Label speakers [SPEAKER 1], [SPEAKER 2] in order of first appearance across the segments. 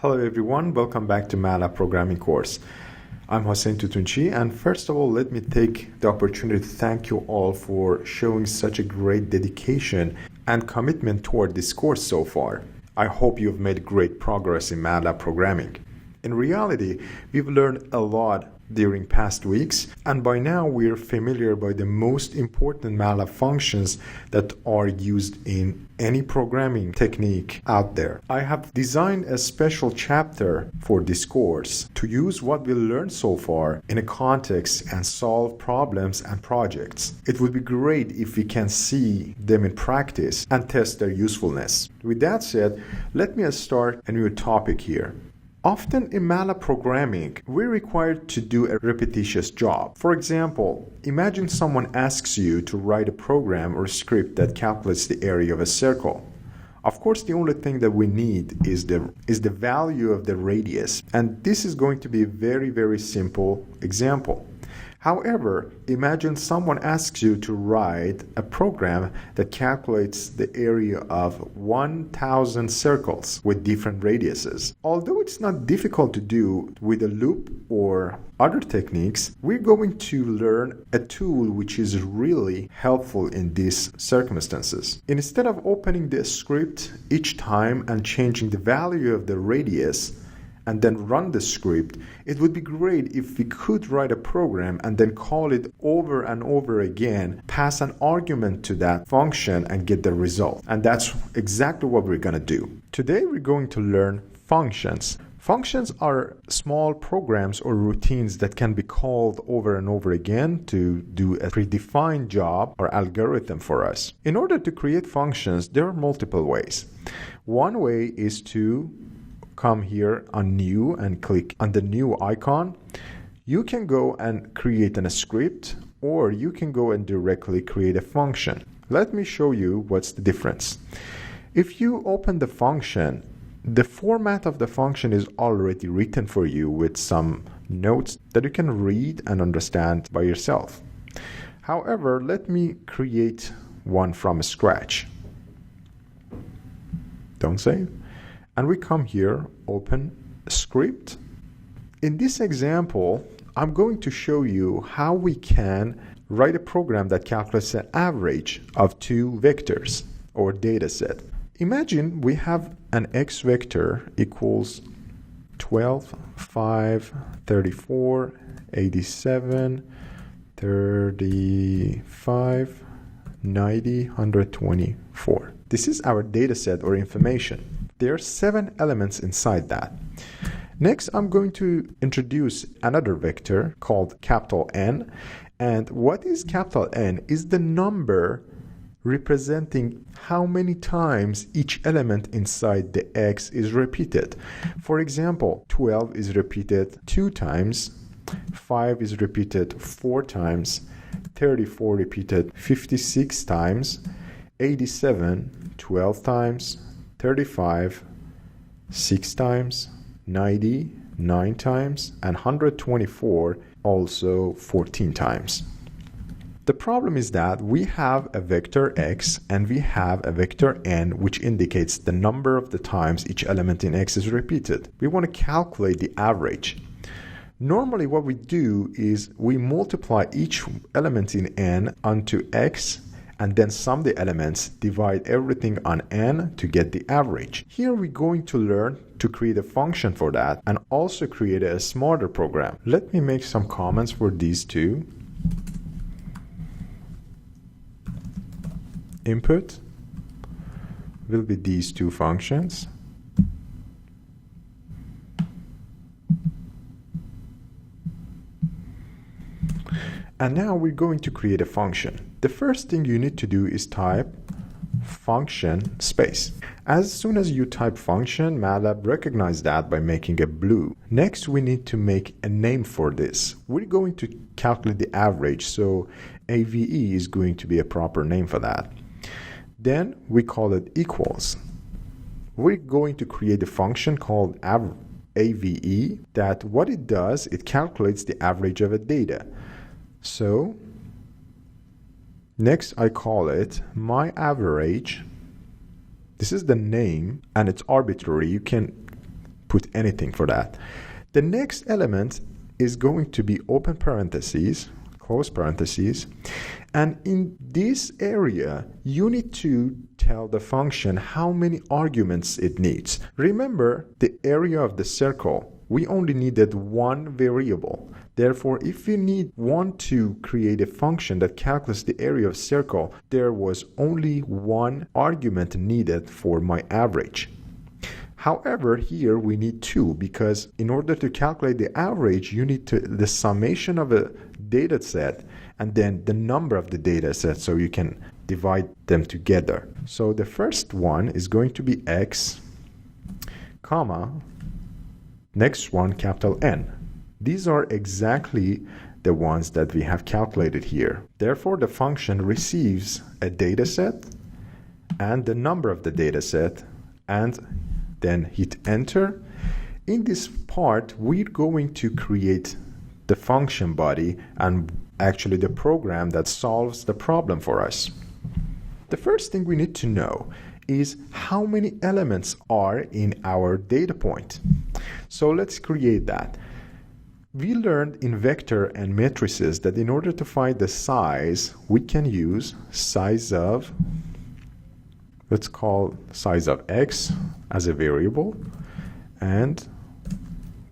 [SPEAKER 1] Hello everyone, welcome back to MATLAB programming course. I'm Hossein Tutunchi, and first of all, let me take the opportunity to thank you all for showing such a great dedication and commitment toward this course so far. I hope you've made great progress in MATLAB programming. In reality, we've learned a lot during past weeks, and by now we're familiar by the most important MATLAB functions that are used in any programming technique out there. I have designed a special chapter for this course to use what we learned so far in a context and solve problems and projects. It would be great if we can see them in practice and test their usefulness. With that said, let me start a new topic here. Often in MATLAB programming, we're required to do a repetitious job. For example, imagine someone asks you to write a program or script that calculates the area of a circle. Of course, the only thing that we need is the value of the radius, and this is going to be a very simple example. However, imagine someone asks you to write a program that calculates the area of 1,000 circles with different radiuses. Although it's not difficult to do with a loop or other techniques, we're going to learn a tool which is really helpful in these circumstances. Instead of opening the script each time and changing the value of the radius, and then run the script, it would be great if we could write a program and then call it over and over again, pass an argument to that function and get the result. And that's exactly what we're going to do. Today we're going to learn functions. Functions are small programs or routines that can be called over and over again to do a predefined job or algorithm for us. In order to create functions, there are multiple ways. One way is to come here on new and click on the new icon. You can go and create a script, or you can go and directly create a function. Let me show you what's the difference. If you open the function, the format of the function is already written for you with some notes that you can read and understand by yourself. However, let me create one from scratch. Don't save. And we come here, open script. In this example, I'm going to show you how we can write a program that calculates an average of two vectors or data set. Imagine we have an x vector equals 12, 5, 34, 87, 35, 90, 124. This is our data set or information. There are 7 elements inside that. Next, I'm going to introduce another vector called capital N. And what is capital N? Is the number representing how many times each element inside the X is repeated. For example, 12 is repeated 2 times, 5 is repeated 4 times, 34 repeated 56 times, 87 12 times, 35 6 times, 90 9 times, and 124 also 14 times. The problem is that we have a vector x and we have a vector n, which indicates the number of the times each element in x is repeated. We want to calculate the average. Normally what we do is we multiply each element in n onto x and then sum the elements, divide everything on n to get the average. Here we're going to learn to create a function for that and also create a smarter program. Let me make some comments for these two. Input will be these two functions. And now we're going to create a function. The first thing you need to do is type function space. As soon as you type function, MATLAB recognizes that by making a blue. Next, we need to make a name for this. We're going to calculate the average, so AVE is going to be a proper name for that. Then we call it equals. We're going to create a function called AVE that what it does, it calculates the average of a data. So next I call it my average. This is the name and it's arbitrary. You can put anything for that. The next element is going to be open parentheses, close parentheses, and in this area you need to tell the function how many arguments it needs. Remember, the area of the circle, we only needed one variable. Therefore, if we want to create a function that calculates the area of circle, there was only one argument needed for my average. However, here we need two, because in order to calculate the average, you need the summation of a data set and then the number of the data set, so you can divide them together. So the first one is going to be x, comma, next one capital N. These are exactly the ones that we have calculated here. Therefore, the function receives a data set and the number of the data set, and then hit enter. In this part, we're going to create the function body and actually the program that solves the problem for us. The first thing we need to know is how many elements are in our data point. So let's create that. We learned in vector and matrices that in order to find the size, we can use size of, let's call size of x as a variable, and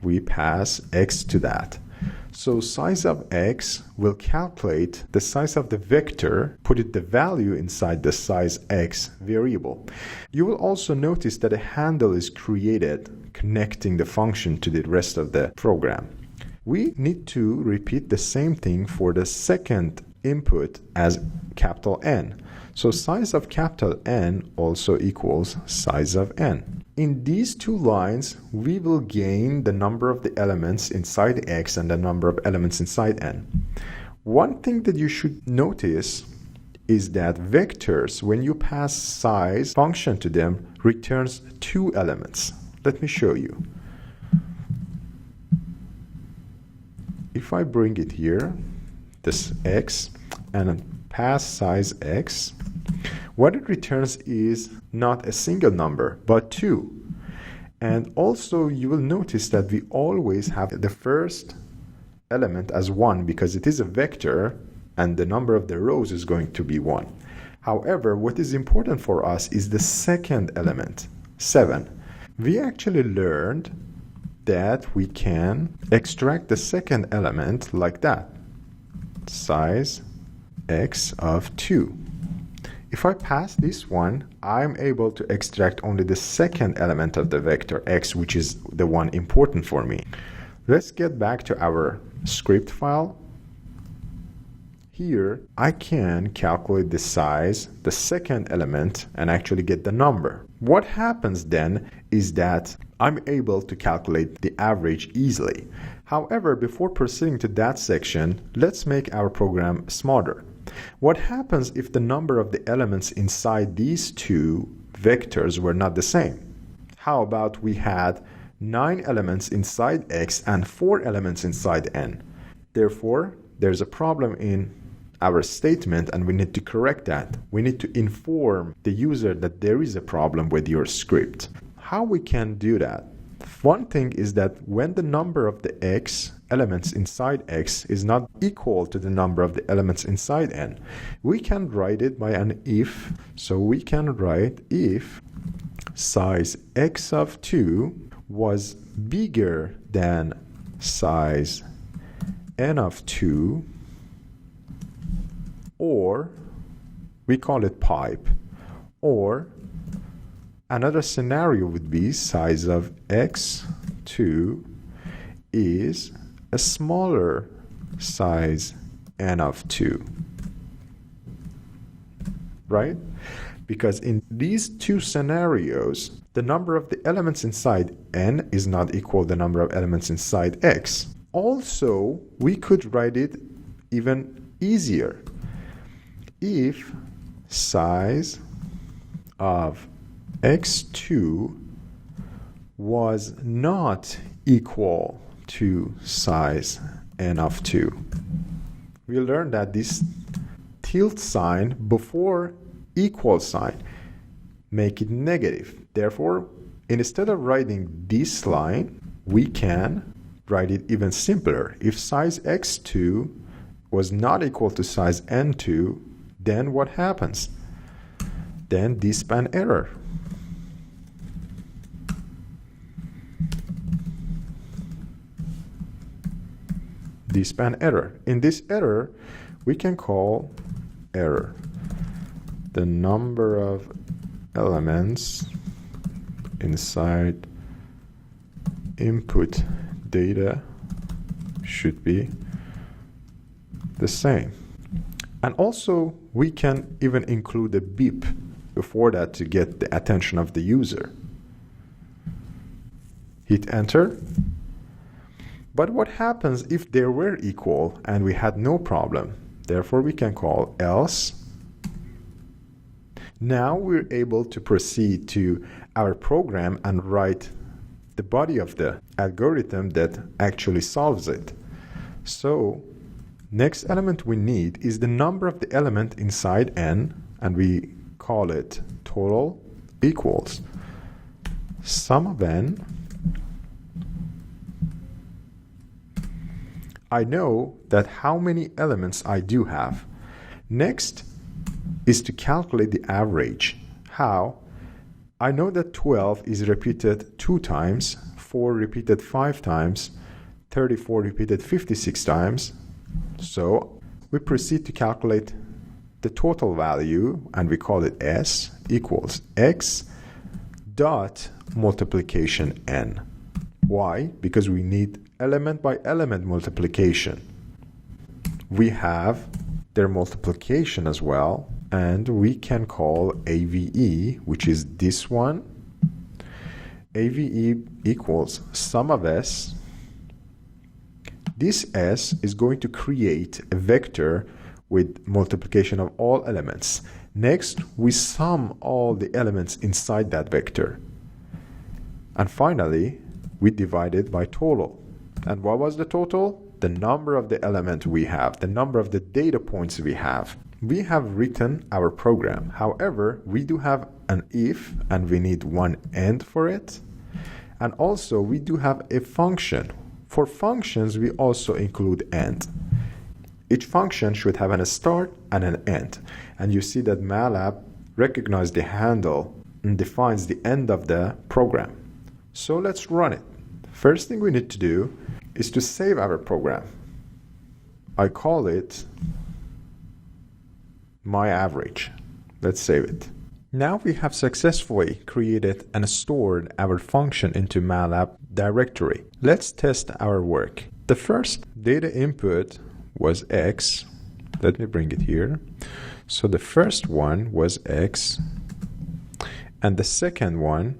[SPEAKER 1] we pass x to that. So size of x will calculate the size of the vector, put the value inside the size x variable. You will also notice that a handle is created connecting the function to the rest of the program. We need to repeat the same thing for the second input as capital N. So size of capital N also equals size of n. In these two lines, we will gain the number of the elements inside x and the number of elements inside n. One thing that you should notice is that vectors, when you pass size function to them, returns two elements. Let me show you. If I bring it here, this x, and pass size x, what it returns is not a single number, but two. And also you will notice that we always have the first element as 1 because it is a vector and the number of the rows is going to be 1. However, what is important for us is the second element, 7. We actually learned that we can extract the second element like that, size x of 2. If I pass this one, I'm able to extract only the second element of the vector x, which is the one important for me. Let's get back to our script file. Here, I can calculate the size, the second element, and actually get the number. What happens then is that I'm able to calculate the average easily. However, before proceeding to that section, let's make our program smarter. What happens if the number of the elements inside these two vectors were not the same? How about we had 9 elements inside x and 4 elements inside n? Therefore, there's a problem in our statement and we need to correct that. We need to inform the user that there is a problem with your script. How we can do that? One thing is that when the number of the x elements inside x is not equal to the number of the elements inside n, we can write it by an if. So we can write if size x of 2 was bigger than size n of 2, or we call it pipe, or another scenario would be size of x2 is a smaller size n of 2, right? Because in these two scenarios, the number of the elements inside n is not equal to the number of elements inside x. Also, we could write it even easier. If size of x2 was not equal to size n of 2. We learned that this tilde sign before equal sign make it negative. Therefore, Instead of writing this line, we can write it even simpler. If size x2 was not equal to size n2, then what happens? Then D-span error. D-span error. In this error, we can call error the number of elements inside input data should be the same. And also, we can even include a beep before that to get the attention of the user. Hit enter. But what happens if they were equal and we had no problem? Therefore, we can call else. Now we're able to proceed to our program and write the body of the algorithm that actually solves it. So, next element we need is the number of the element inside n, and we call it total equals sum of n. I know that how many elements I do have. Next is to calculate the average. How? I know that 12 is repeated 2 times, 4 repeated 5 times, 34 repeated 56 times. So we proceed to calculate the total value, and we call it S equals X dot multiplication N. Why? Because we need element by element multiplication. We have their multiplication as well, and we can call AVE, which is this one. AVE equals sum of S. This S is going to create a vector with multiplication of all elements. Next, we sum all the elements inside that vector. And finally, we divide it by total. And what was the total? The number of the element we have, the number of the data points we have. We have written our program. However, we do have an if, and we need one end for it. And also, we do have a function. For functions, we also include end. Each function should have a start and an end. And you see that MATLAB recognizes the handle and defines the end of the program. So let's run it. First thing we need to do is to save our program. I call it my average. Let's save it. Now we have successfully created and stored our function into MATLAB directory. Let's test our work. The first data input was X. Let me bring it here. So the first one was X, and the second one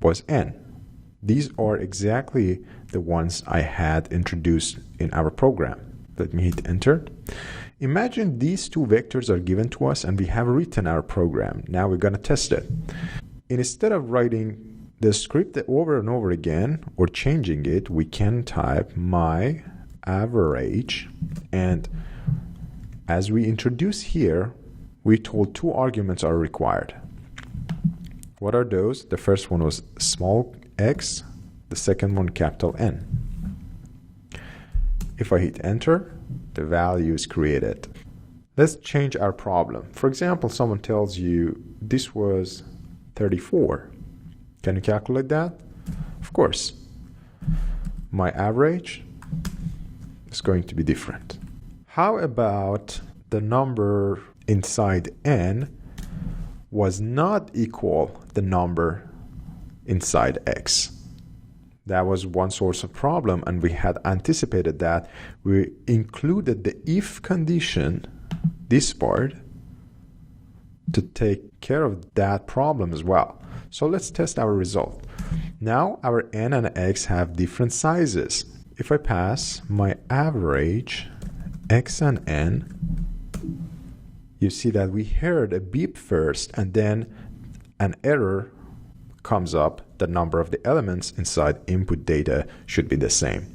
[SPEAKER 1] was N. These are exactly the ones I had introduced in our program. Let me hit enter. Imagine these two vectors are given to us and we have written our program. Now we're going to test it. Instead of writing the script over and over again or changing it, we can type my average, and as we introduce here, we told 2 arguments are required. What are those? The first one was small x, the second one capital N. If I hit enter, the value is created. Let's change our problem. For example, someone tells you this was 34. Can you calculate that? Of course. My average is going to be different. How about the number inside N was not equal the number inside X? That was one source of problem, and we had anticipated that. We included the if condition, this part, to take care of that problem as well. So let's test our result. Now our N and X have different sizes. If I pass my average X and N, you see that we heard a beep first, and then an error comes up. The number of the elements inside input data should be the same.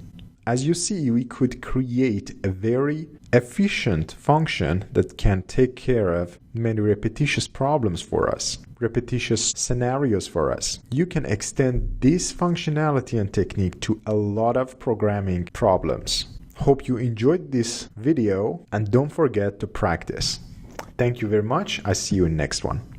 [SPEAKER 1] As you see, we could create a very efficient function that can take care of many repetitious problems for us, repetitious scenarios for us. You can extend this functionality and technique to a lot of programming problems. Hope you enjoyed this video and don't forget to practice. Thank you very much. I see you in next one.